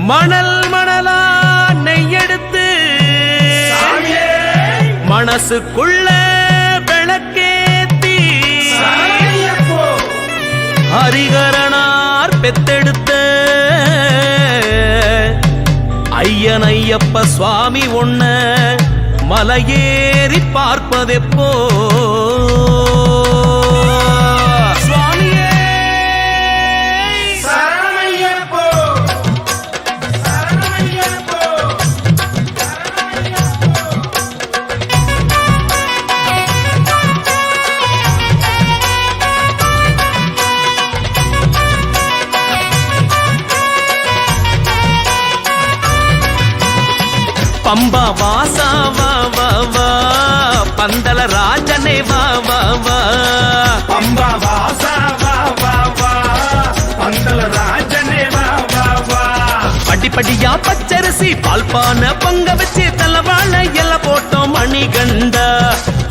மணல் மணலா நெய்யெடுத்து மனசுக்குள்ள விளக்கேத்தி ஹரிகரனார் பெத்தெடுத்த ஐயன் ஐயப்ப சுவாமி ஒன்ன மலையேறி பார்ப்பதெப்போ பம்பா வாசா வா வா வா பந்தல ராஜனே வா வா வா பம்பா வாசா வா வா வா பந்தல ராஜனே வா வா வா படிப்படியா பச்சரிசி பால்பான பொங்க வச்சு தலவாழ எல்ல போட்டோம் மணிகண்டா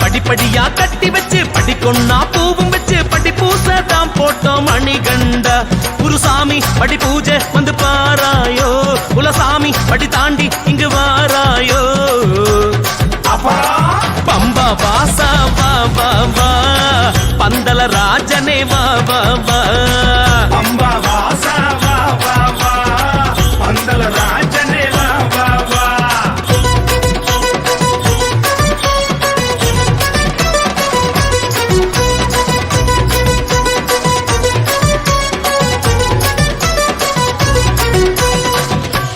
படிப்படியா கட்டி வச்சு படிக்கொன்னா பூவும் வச்சு படி பூசை தான் போட்டோம் மணிகண்டா குருசாமி படி பூஜை வந்து பாராயோ குலசாமி படி தாண்டி இங்கு வாராயோ பம்பா வாசா வா வா வா பந்தல ராஜனே வா வா வா பம்பா வாசா வா வா வா பந்தல ராஜனே வா வா வா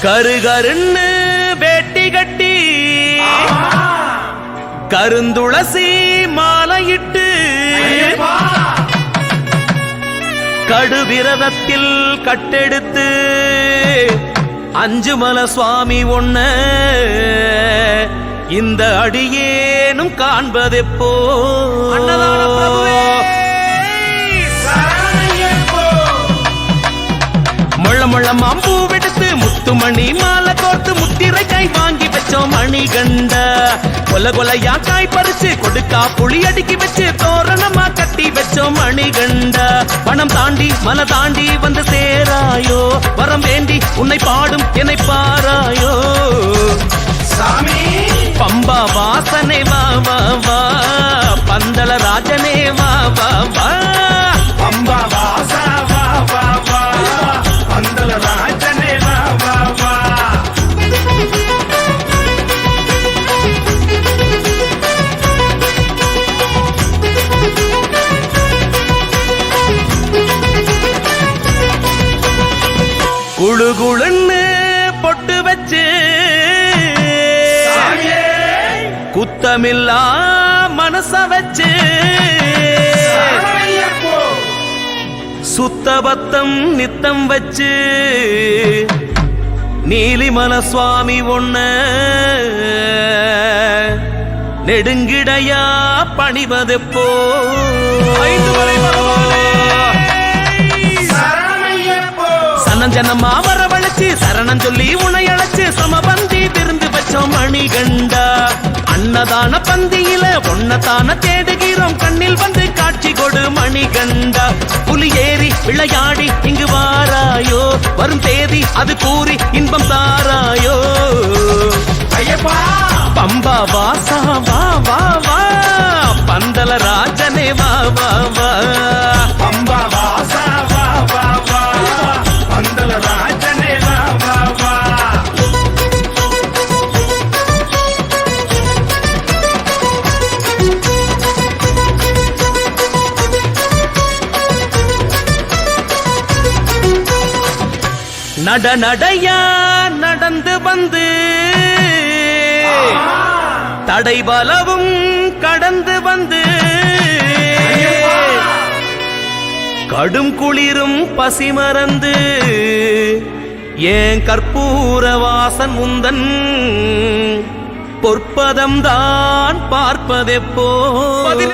கருகருன்னு வேட்டி கட்டி கருந்துளசி மாலையிட்டு கடுவிரதத்தில் கட்டெடுத்து அஞ்சுமல சுவாமி ஒன்ன இந்த அடியேனும் காண்பதெப்போ அன்னதான பிரபுவே முள்ள முள்ள மாம்பூ வெடுத்து முத்துமணி மாலை கோர்த்து முத்திரை கை வாங்கி வச்சோம் மணிகண்ட கொல கொலையா காய் பறிச்சு கொடுக்கா புளி அடுக்கி வச்சு தோரணமா கட்டி வச்சோம் மணிகண்ட பணம் தாண்டி மலை தாண்டி வந்து சேராயோ வரம் வேண்டி உன்னை பாடும் என்னை பாராயோ சாமி பம்பா வாசனை வா வா வா பந்தல ராஜனே வா வா வா பம்பா வாசா வா வா வா பந்தல ராஜனே வா வா வா குழு குழுன்னு பொட்டு வச்சு குத்தமில்லா மனச வச்சு சுத்தபத்தம் நித்தம் வச்சு நீலிமல சுவாமி ஒன்ன நெடுங்கிடையா பணிவதெப்போ சனஞ்சனமா வரவழைச்சு சரணம் சொல்லி உனை அழைச்சு சமபந்தி விருந்து வச்சோம் மணிகண்டா அன்னதான பந்தியில ஒன்னதான தேடுகிறோம் கண்ணில் வந்து காட்சி கொடு மணிகண்டா புலி ஏறி விளையாடி இங்கு வாராயோ வரும் தேதி அது கூறி இன்பம் தாராயோ ஐயப்பா பம்பா வாசா வா வா வா பந்தல ராஜனே வா வா வா பம்பா வாசா வா வா வா பந்தல ராஜனே வா வா வா நட நடையா நடந்து வந்து தடை பலவும் கடந்து வந்து கடும் குளிரும் பசி மறந்து ஏன் கற்பூர வாசன் முந்தன் பொற்பதம் தான் பார்ப்பதெப்போ